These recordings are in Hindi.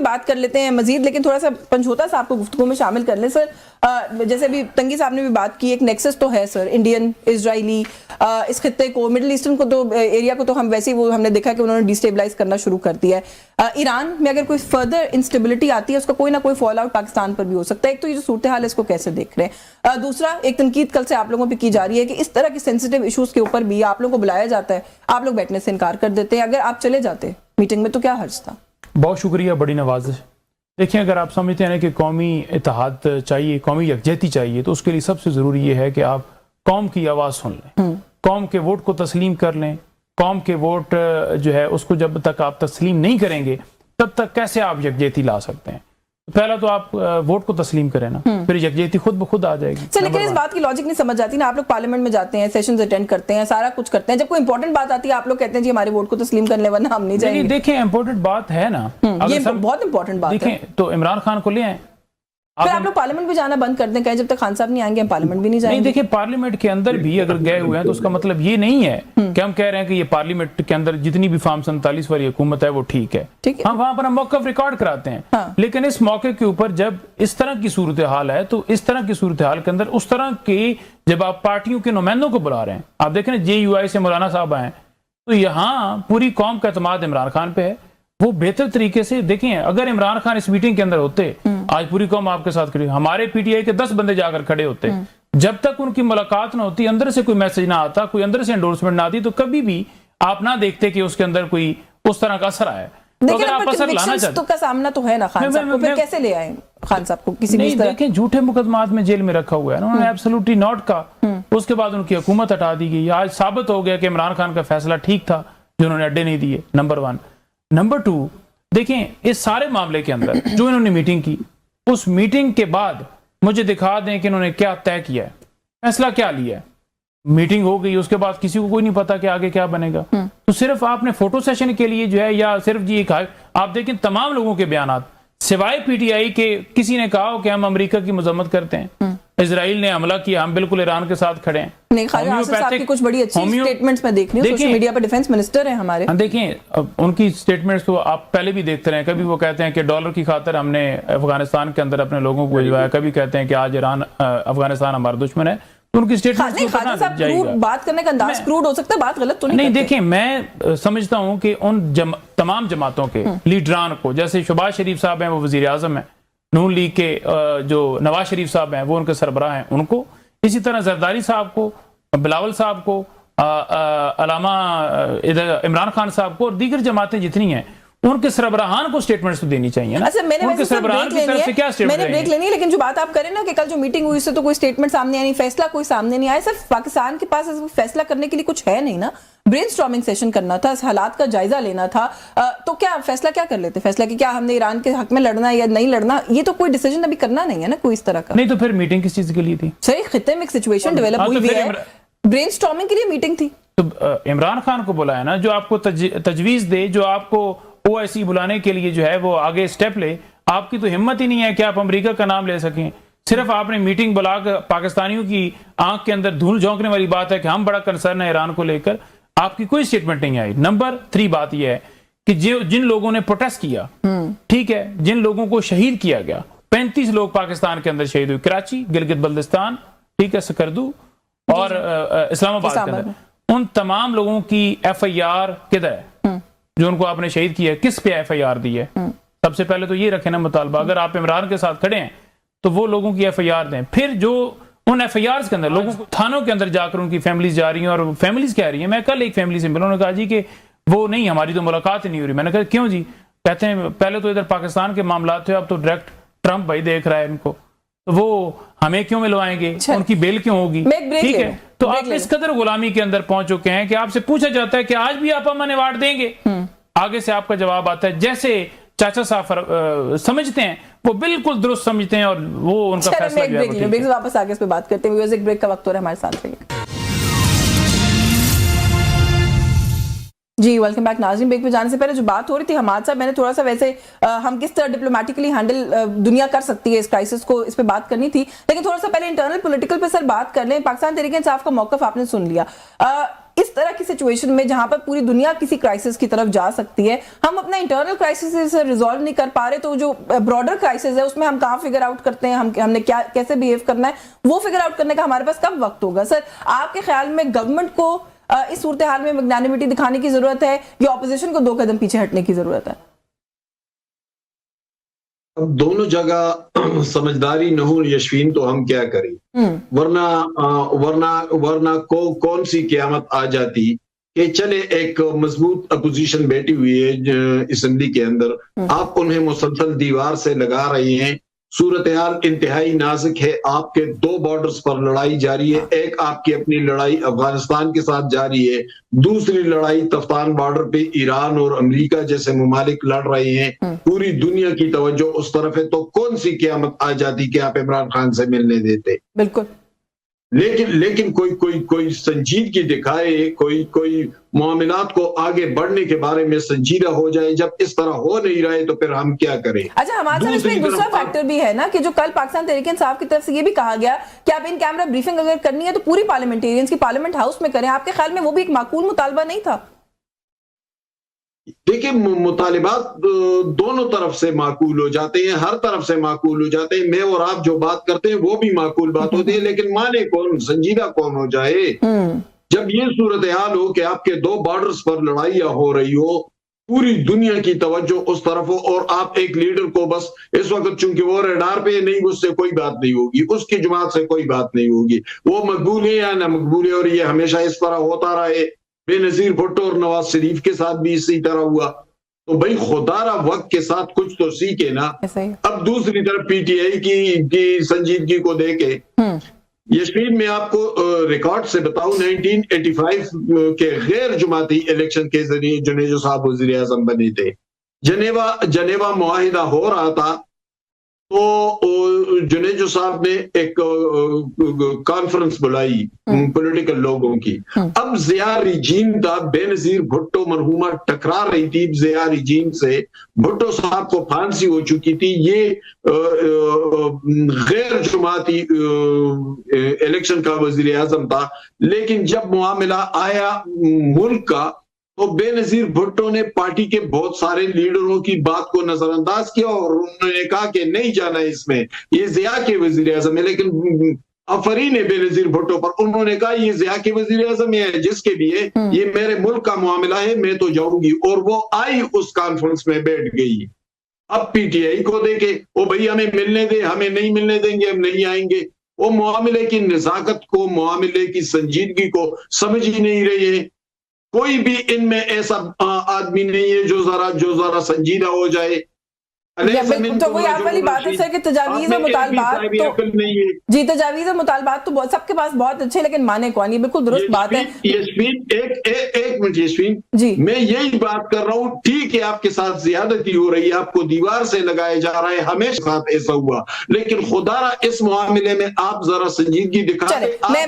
बात कर लेते हैं मजीद, लेकिन थोड़ा सा पंचोता साहब को गुफ्तगू में शामिल कर लें सर। जैसे अभी तंगी साहब ने भी बात की, एक नेक्सस तो है सर, इंडियन इजरायली, इस खत्ते को, मिडिल ईस्टर्न को तो एरिया को तो हम वैसे ही वो हमने देखा कि उन्होंने डिस्टेबलाइज करना शुरू कर दिया है। ईरान में अगर कोई फर्दर इंस्टेबिलिटी आती है उसका कोई ना कोई फॉल आउट पाकिस्तान पर भी हो सकता है। एक तो ये जो सूरत हाल है इसको कैसे देख रहे हैं? दूसरा, एक तनकीद कल से आप लोगों पर की जा रही है कि इस तरह के सेंसिटिव इशूज के ऊपर भी आप लोगों को बुलाया जाता है, आप लोग बैठने से इनकार कर देते हैं। अगर आप चले जाते मीटिंग में तो क्या हर्ज था? बहुत शुक्रिया, बड़ी नवाजिश। देखिए, अगर आप समझते हैं कि कौमी इत्तेहाद चाहिए, कौमी यकजहती चाहिए, तो उसके लिए सबसे ज़रूरी ये है कि आप कौम की आवाज़ सुन लें, कौम के वोट को तस्लीम कर लें। कौम के वोट जो है उसको जब तक आप तस्लीम नहीं करेंगे तब तक कैसे आप यकजहती ला सकते हैं? पहला तो आप वोट को तस्लीम करें ना, फिर यकजहती खुद ब खुद आ जाएगी। सर, लेकिन इस बात की लॉजिक नहीं समझ आती ना। आप लोग पार्लियामेंट में जाते हैं, सेशंस अटेंड करते हैं, सारा कुछ करते हैं, जब कोई इंपॉर्टेंट बात आती है आप लोग कहते हैं जी हमारे वोट को तस्लीम कर ले वरना हम नहीं जाएंगे। देखिए, इंपॉर्टेंट बात है ना, ये बहुत इंपॉर्टेंट बात है। तो इमरान खान को ले आए, फिर आप लोग पार्लियामेंट में जाना बंद कर दें, कहें जब तक खान साहब नहीं आएंगे हम पार्लियामेंट भी नहीं जाएंगे। नहीं, देखिए, पार्लियामेंट के अंदर भी अगर गए हुए हैं तो उसका मतलब ये नहीं है कि हम कह रहे हैं कि ये पार्लियामेंट के अंदर जितनी भी फार्म 47 वाली हुकूमत है वो ठीक है। हम वहां पर हम मौक़िफ़ रिकॉर्ड कराते हैं। हाँ। लेकिन इस मौके के ऊपर जब इस तरह की सूरत हाल है तो इस तरह की सूरत हाल के अंदर उस तरह के जब आप पार्टियों के नुमाइंदों को बुला रहे हैं, आप देखें ना JUI से मौलाना साहब आए, तो यहाँ पूरी कौम का एतमाद इमरान खान पे है। वो बेहतर तरीके से देखें, अगर इमरान खान इस मीटिंग के अंदर होते, आज पूरी कौम आपके साथ खड़ी, हमारे PTI के 10 बंदे जाकर खड़े होते, जब तक उनकी मुलाकात ना होती, अंदर से कोई मैसेज ना आता, कोई अंदर से एंडोर्समेंट ना आती, तो कभी भी आप ना देखते कि उसके अंदर कोई उस तरह का असर आया। तो अगर आप असर लाना चाहते का सामना तो है ना खान साहब को, फिर कैसे ले आए खान साहब को? किसी नहीं, देखें, झूठे मुकदमात में जेल में रखा हुआ है, उन्होंने एब्सोल्युटली नॉट कहा, उसके बाद उनकी हुकूमत हटा दी गई। आज साबित हो गया कि इमरान खान का फैसला ठीक था जो उन्होंने अड्डे नहीं दिए, नंबर 1। नंबर 2, देखें, इस सारे मामले के अंदर जो इन्होंने मीटिंग की, उस मीटिंग के बाद मुझे दिखा दें कि इन्होंने क्या तय किया है, फैसला क्या लिया है। मीटिंग हो गई, उसके बाद किसी को कोई नहीं पता कि आगे क्या बनेगा। तो सिर्फ आपने फोटो सेशन के लिए जो है, या सिर्फ जी एक, आप देखें तमाम लोगों के बयान सिवाय PTI के किसी ने कहा हो कि हम अमेरिका की मजम्मत करते हैं, इजराइल ने हमला किया, हम बिल्कुल ईरान के साथ खड़े हैं। नहीं, साहब की कुछ बड़ी अच्छी स्टेटमेंट्स मैं देख रही हूं, सोशल मीडिया पर डिफेंस मिनिस्टर हैं हमारे। देखें, उनकी स्टेटमेंट्स तो आप पहले भी देखते रहे, कभी वो कहते हैं कि डॉलर की खातिर हमने अफगानिस्तान के अंदर अपने लोगों को भिजवाया, कभी कहते हैं कि आज ईरान अफगानिस्तान हमारा दुश्मन है। तो उनकी स्टेटमेंट बात करने का अंदाज क्रूड हो सकता है, बात गलत तो नहीं। देखिए, मैं समझता हूं कि उन तमाम जमातों के लीडरान को, जैसे शहबाज शरीफ साहब हैं वो वजीर आजम है, नून लीग के जो नवाज शरीफ साहब हैं वो उनके सरबराह हैं, उनको, इसी तरह जरदारी साहब को, बिलावल साहब को, अलामा इमरान खान साहब को, और दीगर जमातें जितनी हैं उनके सरबराहान को स्टेटमेंट्स तो देनी चाहिए ना। अच्छा, मैंने ब्रेक लेनी है, लेकिन जो बात आप करें ना कि कल जो मीटिंग हुई उससे तो कोई स्टेटमेंट सामने आई नहीं, फैसला कोई सामने नहीं आया। सिर्फ पाकिस्तान के पास फैसला करने के लिए कुछ है नहीं ना। ब्रेनस्टॉर्मिंग सेशन करना था, हालात का जायजा लेना था, तो क्या फैसला क्या कर लेते? फैसला कि क्या हमने ईरान के हक में लड़ना है या नहीं लड़ना, ये तो कोई डिसीजन अभी करना नहीं है ना कोई इस तरह का। नहीं, तो फिर मीटिंग किस चीज के लिए थी? सही खित्ते में एक सिचुएशन डेवलप हुई है, ब्रेनस्टॉर्मिंग के लिए मीटिंग थी। तो इमरान खान को बुलाया ना, जो आपको तजवीज दे, जो आपको OIC बुलाने के लिए जो है वो आगे स्टेप ले। आपकी तो हिम्मत ही नहीं है कि आप अमेरिका का नाम ले सकें। सिर्फ आपने मीटिंग बुलाकर पाकिस्तानियों की आंख के अंदर धूल झोंकने वाली बात है कि हम बड़ा कंसर्न है ईरान को लेकर, आपकी कोई स्टेटमेंट नहीं आई। नंबर 3 बात यह है कि जिन लोगों ने प्रोटेस्ट किया, ठीक है, जिन लोगों को शहीद किया गया, 35 लोग पाकिस्तान के अंदर शहीद हुए, कराची, गिलगित बल्तिस्तान, ठीक है, सकरदू और इस्लामाबाद के अंदर, उन तमाम लोगों की FIR किधर है? जो उनको आपने शहीद किया, किस पे FIR दी है? सबसे पहले तो ये रखें ना मुतालबा, अगर आप इमरान के साथ खड़े हैं तो वो लोगों की FIR दें। फिर जो उन FIRs के अंदर लोगों को थानों के अंदर जाकर उनकी फैमिलीज जा रही हैं और फैमिलीज कह रही हैं, मैं कल एक फैमिली से मिला, उन्होंने कहा जी कि वो नहीं, हमारी तो मुलाकात ही नहीं हो रही। मैंने कहा क्यों जी? कहते हैं पहले तो इधर पाकिस्तान के मामला थे, अब तो डायरेक्ट ट्रंप भाई देख रहा है इनको, तो वो हमें क्यों मिलवाएंगे, उनकी बेल क्यों होगी? ठीक है, तो आप इस कदर गुलामी के अंदर पहुंच चुके हैं कि आपसे पूछा जाता है कि आज भी आप अमन अवार्ड देंगे, आगे से आपका जवाब आता है जैसे चाचा साहब समझते हैं, वो बिल्कुल दुरुस्त समझते हैं और वो उनका फैसला है। वापस आगे इस पे बात करते हैं, म्यूजिक ब्रेक का वक्त हो रहा है, हमारे साथ रहिए। जी, वेलकम बैक। नाज़रीन, ब्रेक पे जाने से पहले जो बात हो रही थी हमाद साहब, मैंने थोड़ा सा वैसे हम किस तरह डिप्लोमेटिकली हैंडल दुनिया कर सकती है इस क्राइसिस को, इस पे बात करनी थी, लेकिन थोड़ा सा पहले इंटरनल पॉलिटिकल पे सर बात कर लें। पाकिस्तान तहरीक इंसाफ का मौकफ आपने सुन लिया। इस तरह की सिचुएशन में जहां पर पूरी दुनिया किसी क्राइसिस की तरफ जा सकती है, हम अपना इंटरनल क्राइसिस रिजॉल्व नहीं कर पा रहे, तो जो ब्रॉडर क्राइसिस है उसमें हम कहां फिगर आउट करते हैं, हमने क्या कैसे बिहेव करना है, वो फिगर आउट करने का हमारे पास कब वक्त होगा? सर, आपके ख्याल में गवर्नमेंट को इस सूरत हाल में मैग्नानिमिटी दिखाने की जरूरत है या ऑपोजिशन को 2 कदम पीछे हटने की जरूरत है? अब दोनों जगह समझदारी न हो यशवीन, तो हम क्या करें? वरना कौन सी क़यामत आ जाती कि चले एक मजबूत अपोजिशन बैठी हुई है असेंबली के अंदर, आप उन्हें मुसलसल दीवार से लगा रहे हैं। सूरत हाल इंतहाई नाजुक है, आपके 2 बॉर्डर्स पर लड़ाई जारी है। एक आपकी अपनी लड़ाई अफगानिस्तान के साथ जारी है, दूसरी लड़ाई तफ्तान बॉर्डर पे ईरान और अमेरिका जैसे ममालिक लड़ रहे हैं। पूरी दुनिया की तवज्जो उस तरफ है, तो कौन सी क़यामत आ जाती कि आप इमरान खान से मिलने देते? बिल्कुल। लेकिन कोई संजीदगी दिखाए, कोई मामलात को आगे बढ़ने के बारे में संजीदा हो जाए। जब इस तरह हो नहीं रहे तो फिर हम क्या करें? अच्छा, हमारे साथ इसमें दूसरा फैक्टर भी है ना कि जो कल पाकिस्तान तहरीक-ए-इंसाफ की तरफ से ये भी कहा गया कि आप इन कैमरा ब्रीफिंग अगर करनी है तो पूरी पार्लियामेंटेरियंस की पार्लियामेंट हाउस में करें। आपके ख्याल में वो भी एक माकूल मुतालबा नहीं था? देखिए, मुतालिबात दोनों तरफ से माकूल हो जाते हैं, हर तरफ से माकूल हो जाते हैं। मैं और आप जो बात करते हैं वो भी माकूल बात होती है, लेकिन माने कौन, संजीदा कौन हो जाए? जब ये सूरत हाल हो कि आपके 2 बॉर्डर्स पर लड़ाइयां हो रही हो, पूरी दुनिया की तवज्जो उस तरफ हो, और आप एक लीडर को बस इस वक्त चूंकि वो रडार पे नहीं, उससे कोई बात नहीं होगी, उसकी जमात से कोई बात नहीं होगी, वो मकबूल है या ना मकबूल है, और ये हमेशा इस तरह होता रहे। बेनजीर भुट्टो और नवाज शरीफ के साथ भी इसी तरह हुआ। तो भाई खुदारा वक्त के साथ कुछ तो सीखे ना। अब दूसरी तरफ पीटीआई की संजीदगी को देके यशवीन, मैं आपको रिकॉर्ड से बताऊं, 1985 के गैर जुमाती इलेक्शन के जरिए जुनेजो साहब वजीर आजम बने थे। जनेवा मुआहिदा हो रहा था, तो जुनेजो साहब ने एक कॉन्फ्रेंस बुलाई पॉलिटिकल लोगों की। अब जिया रिजीम था, बेनजीर भुट्टो मरहुमा टकरा रही थी जिया रिजीम से, भुट्टो साहब को फांसी हो चुकी थी। ये गैर जुमाती इलेक्शन का वजीर आजम था, लेकिन जब मामला आया मुल्क का, तो बेनजीर भुट्टो ने पार्टी के बहुत सारे लीडरों की बात को नजरअंदाज किया और उन्होंने कहा कि नहीं जाना इसमें, ये जिया के वजीर आजम है। लेकिन अफरीन है बेनजीर भुट्टो पर, उन्होंने कहा ये जिया के वजीर आजम है जिसके लिए ये मेरे मुल्क का मामला है, मैं तो जाऊंगी। और वो आई, उस कॉन्फ्रेंस में बैठ गई। अब पीटीआई को देखे, ओ भाई हमें मिलने दे, हमें नहीं मिलने देंगे, हम नहीं आएंगे। वो मामले की नजाकत को, मामले की संजीदगी को समझ ही नहीं रही है। कोई भी इनमें ऐसा आदमी नहीं है जो जरा संजीदा हो जाए। तो वही आप वाली बात है सर कि तजावीज़ और मुतालबात तो जी, तजावीज़ और मुतालबात तो बहुत सबके पास बहुत अच्छे, लेकिन माने कौन? ये बिल्कुल दुरुस्त बात है। यशवीन, एक मिनट यशवीन जी, मैं यही बात कर रहा हूँ। ठीक है, आपके साथ ज्यादती हो रही है, आपको दीवार से लगाया जा रहा है, हमेशा साथ ऐसा हुआ, लेकिन खुदारा इस मामले में आप जरा संजीदगी दिखा। मैं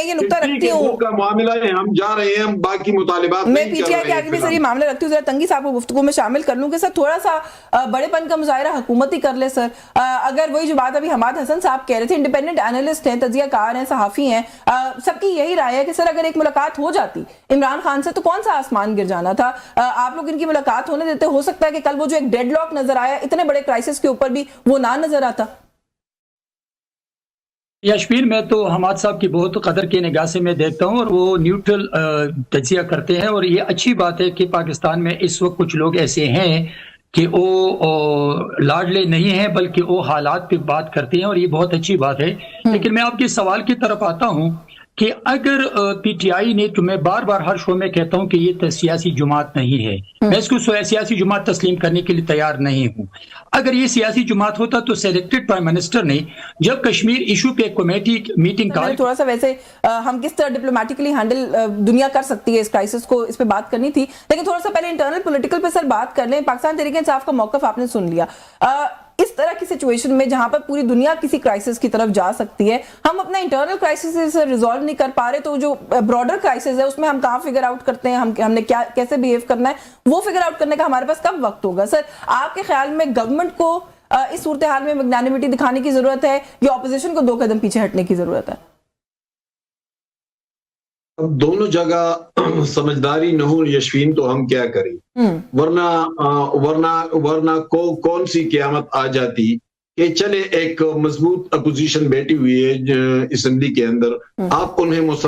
ये नुक्ता रखती हूँ, का मामला है, हम जा रहे हैं, हम बाकी मुतालिबात मैं पीटीआई के आगे भी सर ये मामला रखती हूँ। जरा तंगी साहब को गुफ्तगू में शामिल कर लूँ कि सर थोड़ा सा बड़ेपन का मुजाहिरा हुकूमत ही कर ले सर। अगर वही जो बात अभी हमाद हसन साहब कह रहे थे, इंडिपेंडेंट एनालिस्ट हैं, तजियाकार हैं, सहाफी हैं, सबकी यही राय है कि सर अगर एक मुलाकात हो जाती इमरान खान से तो कौन सा आसमान गिर जाना था। आप लोग इनकी मुलाकात होने देते, हो सकता है कि कल वो जो एक डेडलॉक नजर आया इतने बड़े क्राइसिस के ऊपर भी वो ना नजर आता। यशवीन, मैं तो हमाद साहब की बहुत कदर की निगाह से मैं देखता हूँ और वो न्यूट्रल तजिया करते हैं, और ये अच्छी बात है कि पाकिस्तान में इस वक्त कुछ लोग ऐसे हैं कि वो लाडले नहीं हैं बल्कि वो हालात पे बात करते हैं, और ये बहुत अच्छी बात है। लेकिन मैं आपके सवाल की तरफ आता हूँ कि अगर पीटीआई ने, तो मैं बार बार हर शो में कहता हूं कि ये सियासी जुमात नहीं है, मैं इसको सियासी जुमात तस्लीम करने के लिए तैयार नहीं हूं। अगर ये सियासी जुमात होता तो सिलेक्टेड प्राइम मिनिस्टर ने जब कश्मीर इशू पे कमेटी मीटिंग का, थोड़ा सा वैसे हम किस तरह डिप्लोमेटिकली हैंडल दुनिया कर सकती है इस क्राइसिस को, इस पे बात करनी थी, लेकिन थोड़ा सा पहले इंटरनल पॉलिटिकल पे सर बात कर लें। पाकिस्तान तहरीक इंसाफ का मौकफ आपने सुन लिया। इस तरह की सिचुएशन में जहां पर पूरी दुनिया किसी क्राइसिस की तरफ जा सकती है, हम अपना इंटरनल क्राइसिस रिजॉल्व नहीं कर पा रहे, तो जो ब्रॉडर क्राइसिस है उसमें हम कहां फिगर आउट करते हैं, हमने क्या कैसे बिहेव करना है, वो फिगर आउट करने का हमारे पास कब वक्त होगा? सर, आपके ख्याल में गवर्नमेंट को इस सूरत हाल में मैग्नानिमिटी दिखाने की जरूरत है या ऑपोजिशन को 2 कदम पीछे हटने की जरूरत है? अब दोनों जगह समझदारी न हो यशवीन, तो हम क्या करें? वरना कौन सी क़यामत आ जाती कि चले एक मजबूत अपोजिशन बैठी हुई है असेंबली के अंदर, आप उन्हें